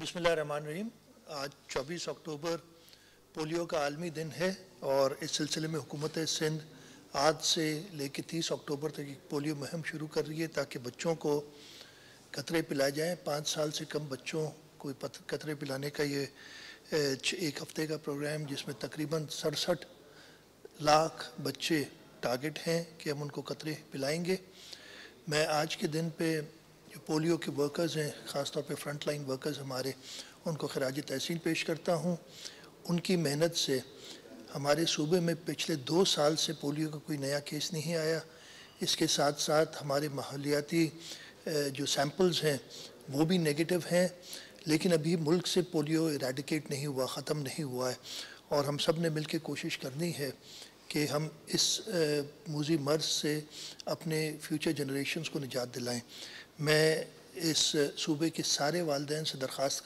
बिस्मिल्लाहिर्रहमानिर्रहीम। आज 24 अक्टूबर पोलियो का आलमी दिन है और इस सिलसिले में हुकूमत सिंध आज से लेकर 30 अक्टूबर तक एक पोलियो मुहिम शुरू कर रही है ताकि बच्चों को कतरे पिलाए जाएँ। 5 साल से कम बच्चों को कतरे पिलाने का ये एक हफ़्ते का प्रोग्राम, जिसमें तकरीबन 67 लाख बच्चे टारगेट हैं कि हम उनको कतरे पिलाएंगे। मैं आज के दिन पे जो पोलियो के वर्कर्स हैं, ख़ास तौर पे फ्रंट लाइन वर्कर्स हमारे, उनको खराज तहसीन पेश करता हूँ। उनकी मेहनत से हमारे सूबे में पिछले 2 साल से पोलियो का कोई नया केस नहीं आया। इसके साथ साथ हमारे माहौलियाती जो सैम्पल्स हैं वो भी नेगेटिव हैं, लेकिन अभी मुल्क से पोलियो इरेडिकेट नहीं हुआ, ख़त्म नहीं हुआ है। और हम सब ने मिल के कोशिश करनी है कि हम इस मूज़ी मर्ज़ से अपने फ्यूचर जनरेशन्स को निजात दिलाएं। मैं इस सूबे के सारे वालिदैन से दरख्वास्त